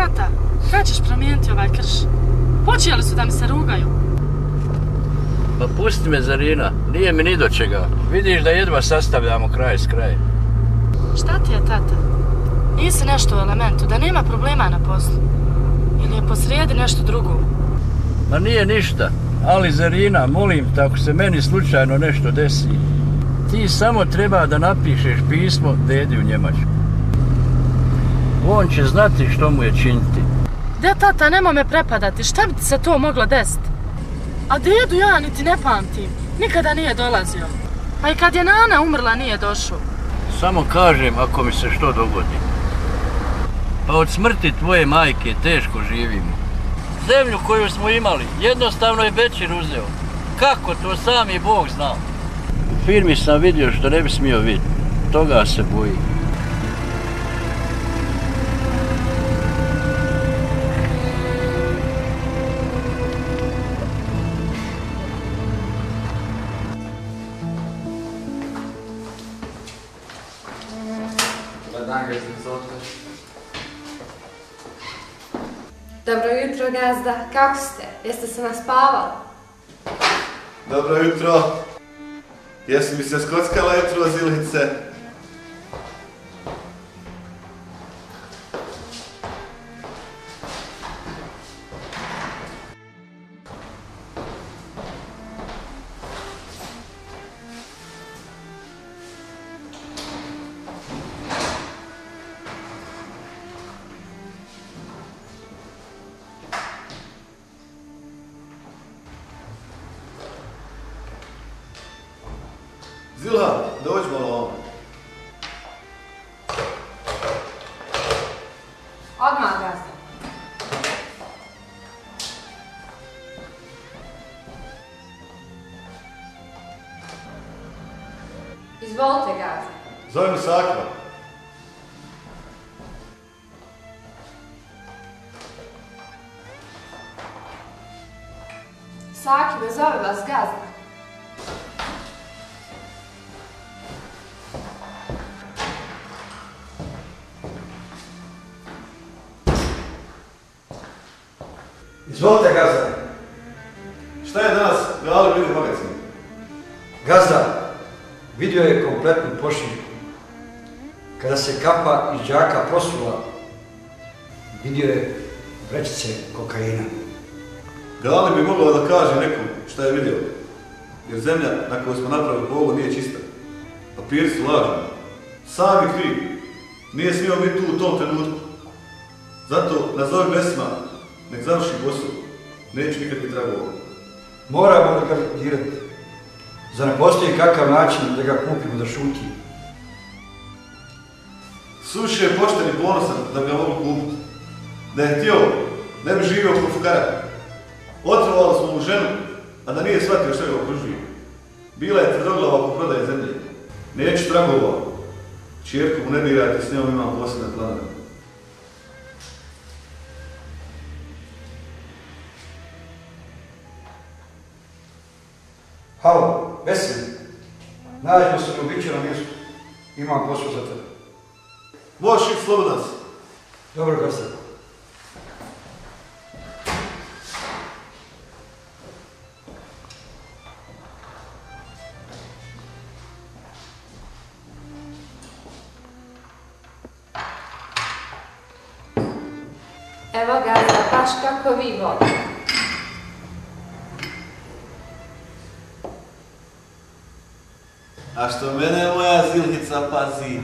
tata, kada ćeš promijeniti ovaj krš? Počeli su da mi se rugaju. Pa pusti me, Zarina, nije mi ni do čega. Vidiš da jedva sastavljamo kraj s krajem. Šta ti je, tata? Nisi nešto u elementu, da nema problema na poslu? Ili je posrijedi nešto drugo? Ma nije ništa, ali Zarina, molim te, ako se meni slučajno nešto desi, ti samo treba da napišeš pismo dedi u Njemačku. On će znati što mu je činiti. De, tata, nemoj me prepadati, šta bi ti se to moglo desiti? A dedu ja niti ne pamtim, nikada nije dolazio. Pa i kad je Nana umrla nije došao. Samo kažem ako mi se što dogodi. Pa od smrti tvoje majke teško živimo. Zemlju koju smo imali jednostavno je Bećir uzeo. Kako, to sam i Bog znao. U firmi sam vidio što ne bi smio vidjeti. Toga se bojim. Dobro jutro, gazda. Kako ste? Jeste se naspavali? Dobro jutro. Jesi mi se skockala jutro, Zilice? Zilha, dođi malo ovdje. Odmah, gazda. Izvolite, gazda. Zovem Sakva. Saki, ne zove vas gazda. Izvolite, gazda. Šta je danas Gali vidio magazin? Gazda, vidio je kompletnu pošiljku. Kada se kapa iz džaka prosula, vidio je vrećice kokaina. Gali bi mogao da kaže nekom šta je vidio, jer zemlja na kojoj smo napravili pogon nije čista. Papiri su lažni. Sam je kriv. Nije smio biti tu u tom trenutku. Zato nazovi Besma, nek završi posao. Neću nikakvi tragova. Moramo da ga dirati. Zar ne postoji kakav način da ga kupimo da šuti? Suši je pošten i ponosan da bi ga mogli kupiti. Da je htio, ne bi živio oko fukara. Otrovali smo mu ženu, a da nije shvatio što ga okružuje. Bila je tvrdoglava oko prodaje zemlje. Neću tragova. Čerku mu ne dirajte, s njom imam posebne planove. Halo, Veselin, nađemo se na uobičajenom mjestu. Imam posao za tebe. Možeš ih slobodan si. Dobro, gazda. Evo gazda, baš kako vi volite. A što mene moja Zilhica pazi?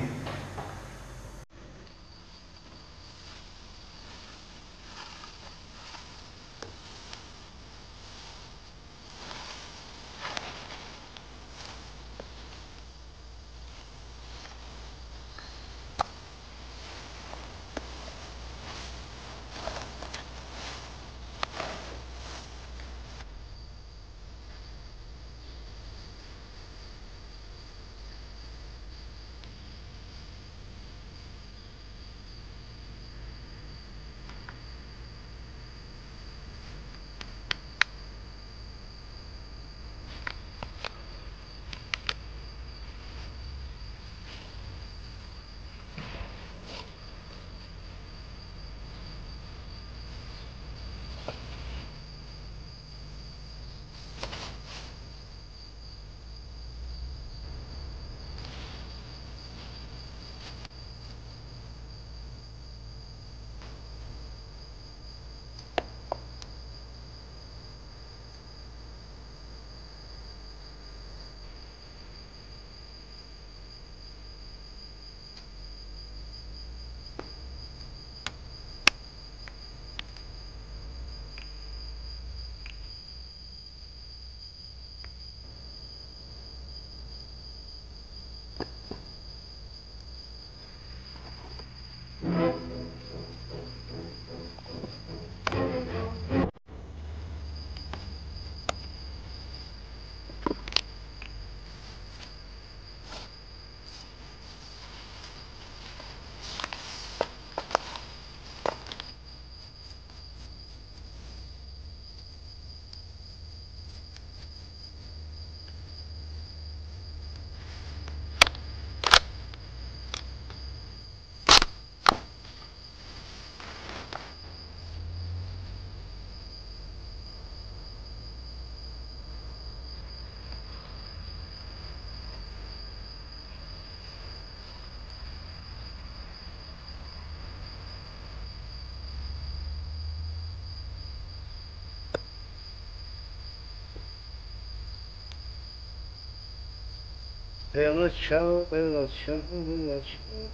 Belo čao, belo čao, belo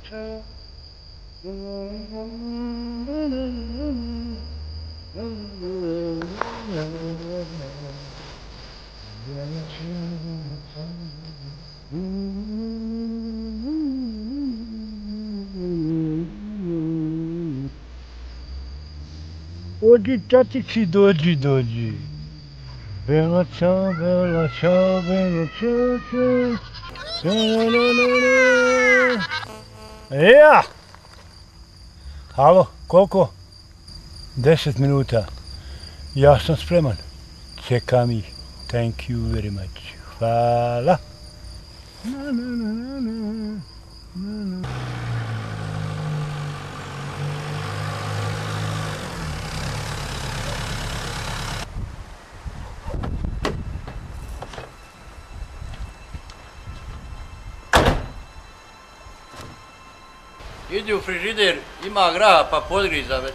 čao. Dođi, tatići, dođi, dođi. Bela čao, bela čao, bela čao, čao. Ja! Halo, koliko? 10 minuta. Ja sam spreman. Čekam ih. Thank you very much. Hvala. Idi u frižider, ima graha pa podgriza već.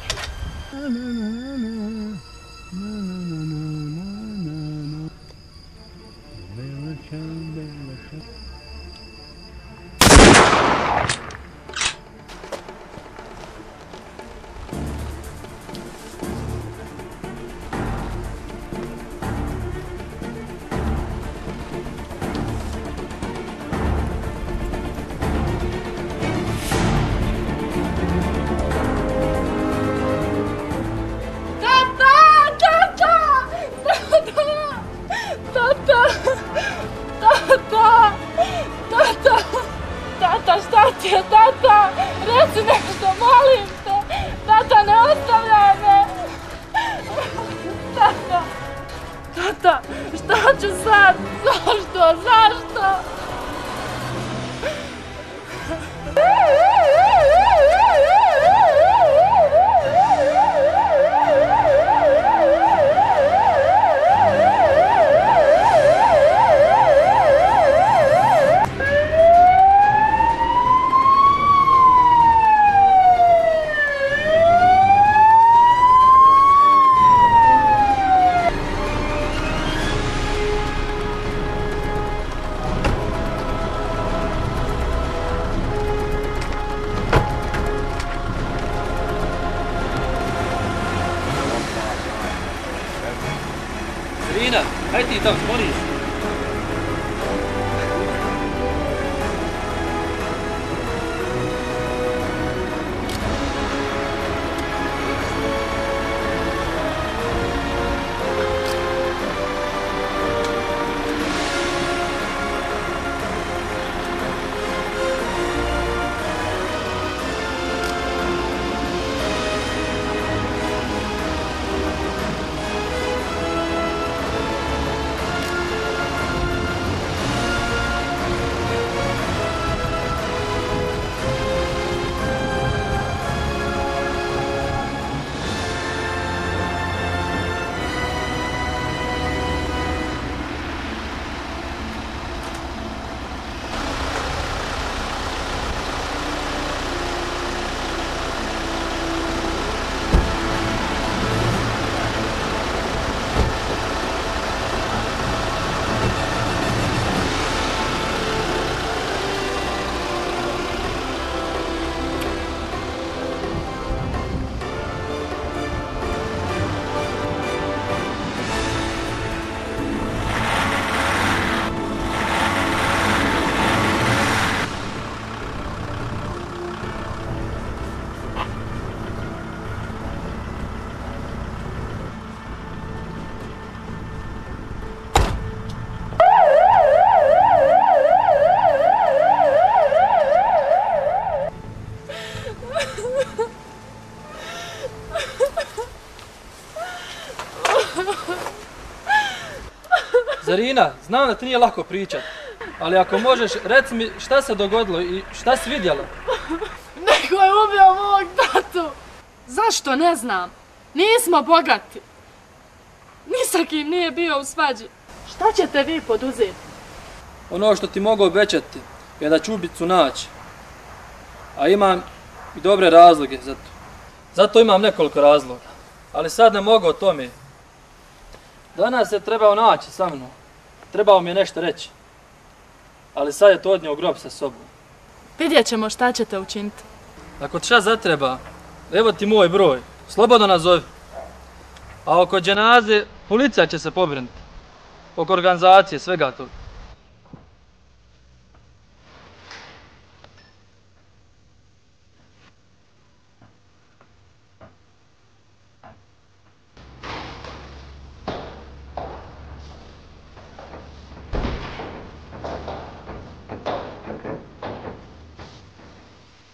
Tata, reci nešto, molim te. Tata, ne ostavljaj me. Tata, šta ću sad? Zašto? Irina, hajde ti tam, smoriš. Zarina, znam da ti nije lako pričat, ali ako možeš, reci mi šta se dogodilo i šta si vidjela? Neko je ubio mog tatu. Zašto, ne znam. Nismo bogati. Ni sa kim nije bio u svađi. Šta ćete vi poduzeti? Ono što ti mogu obećati je da ću ubicu naći. A imam i dobre razloge za to. Zato imam nekoliko razloga. Ali sad ne mogu o tome. Danas je trebao naći sa mnom. Trebao mi je nešto reći. ali sad je to odnio grob sa sobom. Vidjet ćemo šta ćete učiniti. Ako ti šta zatreba, evo ti moj broj, slobodno nazovi. A oko dženaze, policija će se pobrinuti. Oko organizacije, svega toga.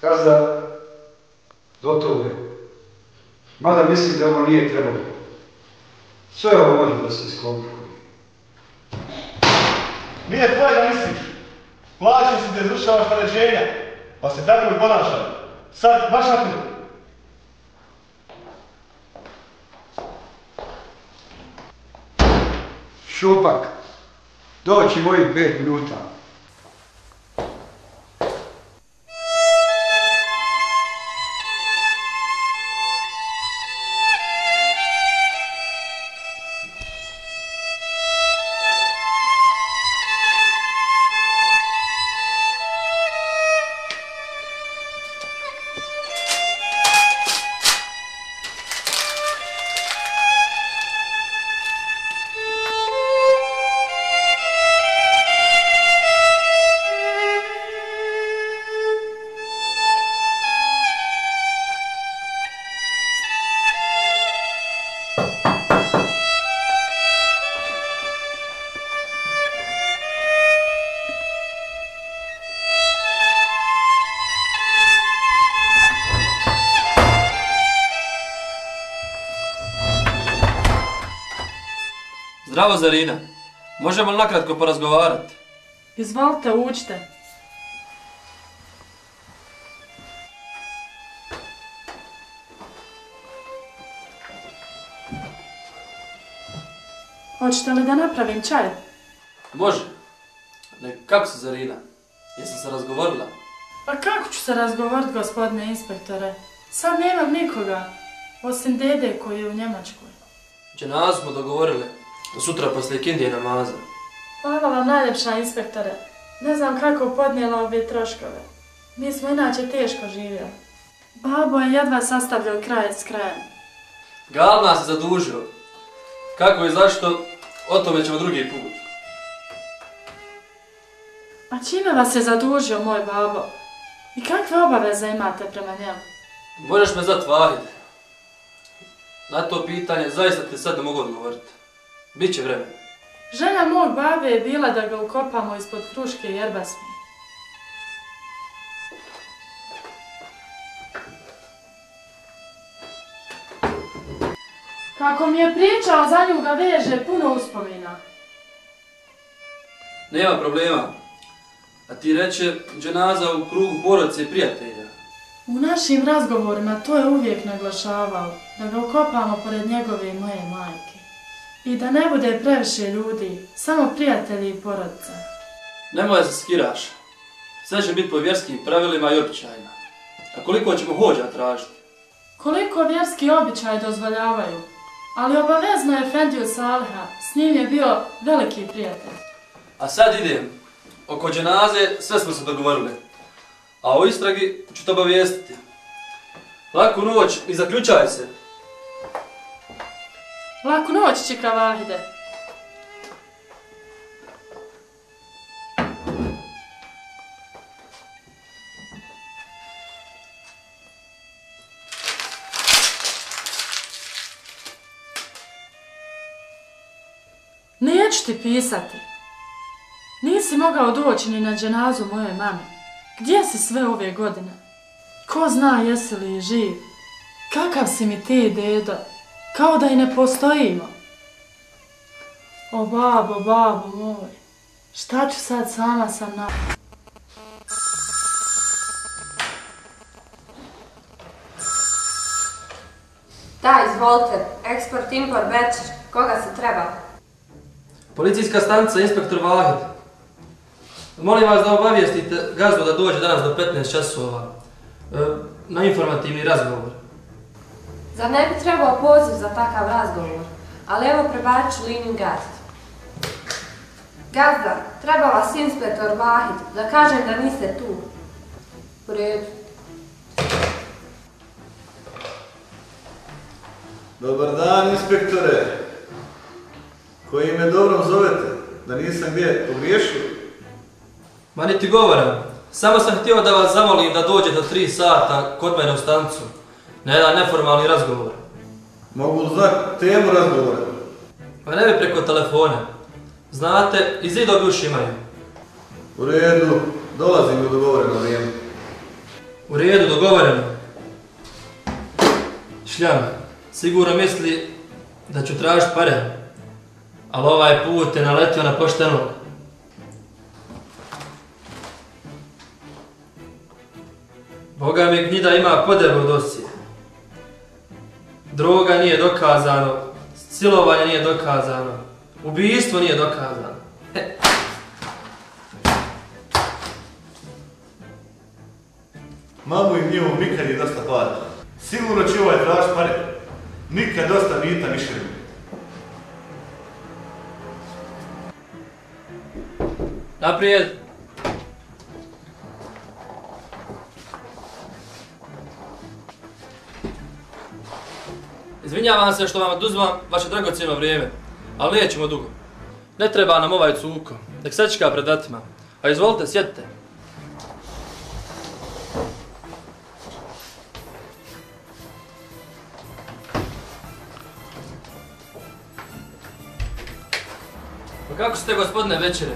Gazda, gotovo je. Mada mislim da ovo nije trebalo. Sve ovo može da se iskomplikuje. Nije tvoje da misliš. Plaćen si da izvršavaš naređenja, pa se tako i ponašaj. Sad, baš na tu. Šupak, doći mojih 5 minuta. Zdravo Zarina, možemo li nakratko porazgovarati? Izvolite, uđite. Hoćete li da napravim čaj? Može. Kako si Zarina? Jesi se razgovorila? Pa kako ću se razgovoriti, gospodine inspektore? Sad nemam nikoga, osim dede koji je u Njemačkoj. Dženazu smo dogovorili do sutra poslije kindije namaza. Hvala vam najljepša, inspektore. Ne znam kako podnijela ove troškove. Mi smo inače teško živjeli. Babo je jedva sastavljao kraj s krajem. Galna se zadužio. Kako i zašto, o tome ćemo drugi put. A čime vas je zadužio moj babo? I kakve obaveze imate prema njemu? Možeš me zvat Vahid. Na to pitanje zaista ti sad ne mogu odgovoriti. Biće vremena. Želja mog babe je bila da ga ukopamo ispod kruške jerbasmi. Kako mi je pričao, za nju ga veže puno uspomina. Nema problema. A ti reče dženaza u krugu porodice i prijatelja. U našim razgovorima to je uvijek naglašavao, da ga ukopamo pored njegove i moje majke. I da ne bude previše ljudi, samo prijatelji i porodica. Nemoj da se skiraš. Sve će biti po vjerskim pravilima i običajima. A koliko ćemo hođa tražiti? Koliko vjerski običaj dozvoljavaju, ali obavezno je Efendiju Saliha, s njim je bio veliki prijatelj. A sad idem. Oko dženaze sve smo se dogovorili. A o istragi ću te obavijestiti. Laku noć i zaključaj se. Laku noć, čika Vahide. Neću ti pisati. Nisi mogao doći ni na dženazu moje mame. Gdje si sve ove godine? Ko zna jesi li živ? Kakav si mi ti, dedo? Kao da i ne postojimo. O babo moj, šta ću sad sama sam na... Da, izvolite, eksport-import večer, koga se treba? Policijska stanica, inspektor Vahid. Molim vas da obavijestite gazdu da dođe danas do 15 časova na informativni razgovor. Zar ne bi trebao poziv za takav razgovor? Ali evo prebacit ću liniju gazdi. Gazda, treba vas inspektor Vahid, da kažem da niste tu. U redu. Dobar dan, inspektore. Koji me dobrom zovete, da nisam gdje pogriješio? Ma niti govoram. Samo sam htio da vas zamolim da dođete 3 sata kod mene u stancu. Na jedan neformalni razgovor. Mogu li znati temu razgovora? Pa ne bi preko telefona. Znate, i zidovi uši imaju. U redu, dolazim u dogovoreno vrijeme. U redu, dogovoreno. Šljam, sigurno misli da ću tražiti pare. Ali ovaj put je naletio na poštenog. Boga mi gnjida ima podebeo dosije. Droga nije dokazano, silovanje nije dokazano, ubijstvo nije dokazano. Mamu i njihovom nikad je dosta para. Sigurno će ovaj tražiti pare. Nikad dosta mita više. Naprijed! Izvinjavam se što vam oduzimam vaše dragocjeno vrijeme, ali nećemo dugo. Ne treba nam ovaj cuko, nek sačeka pred vratima. A izvolite, sjedite. Pa kako ste, gospodine Večere?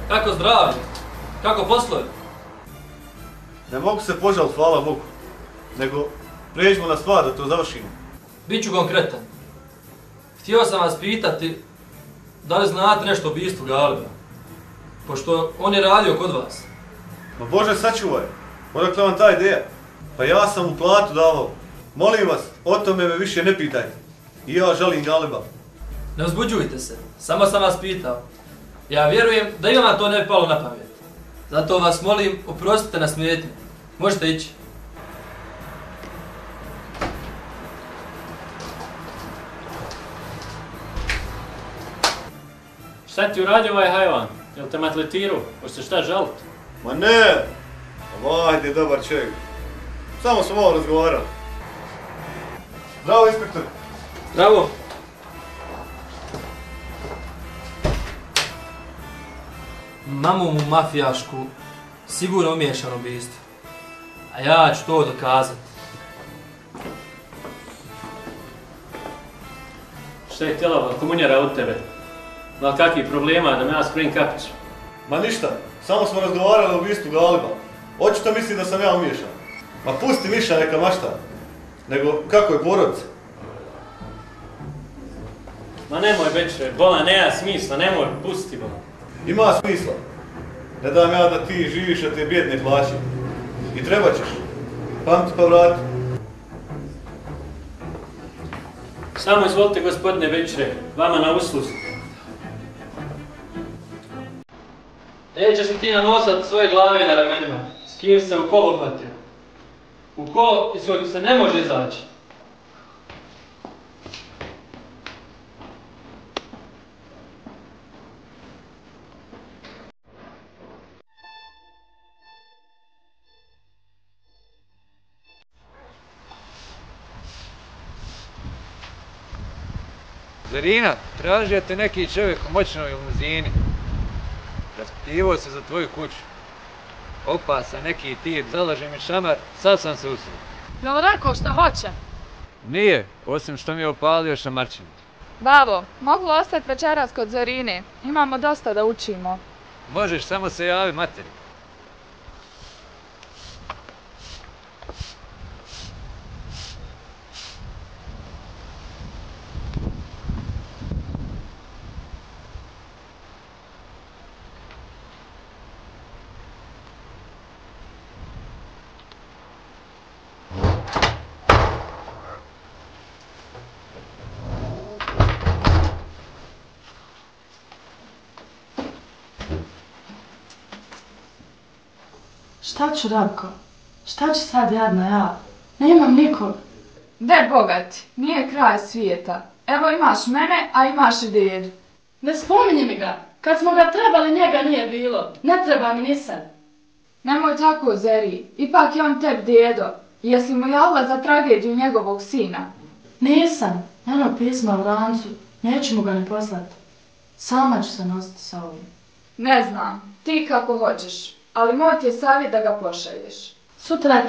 Kako zdravlje? Kako poslovi? Ne mogu se požaliti, hvala Bogu. Nego pređimo na stvar da to završimo. Biću konkretan. Htio sam vas pitati da li znate nešto o ubistvu Galiba, pošto on je radio kod vas. Ma Bože, sačuvaj. Odakle vam ta ideja? Pa ja sam mu platu davao. Molim vas, o tome me više ne pitajte. I ja žalim Galiba. Ne uzbuđujte se, samo sam vas pitao. Ja vjerujem da i vama to ne bi palo na pamet. Zato vas molim, oprostite na smetnje. Možete ići. Šta ti uradio ovaj hajvan? Jel te matletirao? Hoće se šta žalit? Ma ne! Vahid je dobar čovjek. Samo smo malo razgovarali. Zdravo, inspektor. Zdravo. Mamu mu mafijašku sigurno umiješano ubijstvo. A ja ću to dokazati. Šta je htjela komunjara od tebe? Ima li kakvih problema da me ja skrim kapiću? Ma ništa, samo smo razgovarali o ubistvu Galiba. Očito misli da sam ja umiješan. Ma pusti Miša, neka mašta. Nego, kako je porodica? Ma nemoj Večere, bola nema smisla, nemoj, pusti bola. Ima smisla. Ne dam ja da ti živiš od te bjedne plaće. I treba ćeš. Pamti pa vrati. Samo izvolite, gospodine Večere, vama na usluzi. Nećeš li ti nanosat svoje glave na ramenima? S kim se u kolo hvatio? U kolo iz kojeg se ne može izaći. Zarina, tražio te neki čovjek u moćnoj limuzini. Raspitivao se za tvoju kuću. Opasan neki tir, zalaže mi šamar, sad sam se usao. Jel rekao šta hoće? Nije, osim što mi je opalio šamarčinu. Babo, mogu li ostati večeras kod Zarine? Imamo dosta da učimo. Možeš, samo se javi materi. Šta ću, Rabko? Šta ću sad jadna ja? Nemam nikog. De bogati, nije kraj svijeta. Evo imaš mene, a imaš i dedu. Ne spominji mi ga. Kad smo ga trebali, njega nije bilo. Ne treba mi ni sad. Nemoj tako, Zeri. Ipak je on tebi djedo. Jesi mu javila za tragediju njegovog sina? Nisam. Eno pisma u rancu. Neću mu ga ni poslati. Sama ću se nositi sa ovim. Ne znam. Ti kako hoćeš. Ali moj ti je savjet da ga pošalješ. Sutra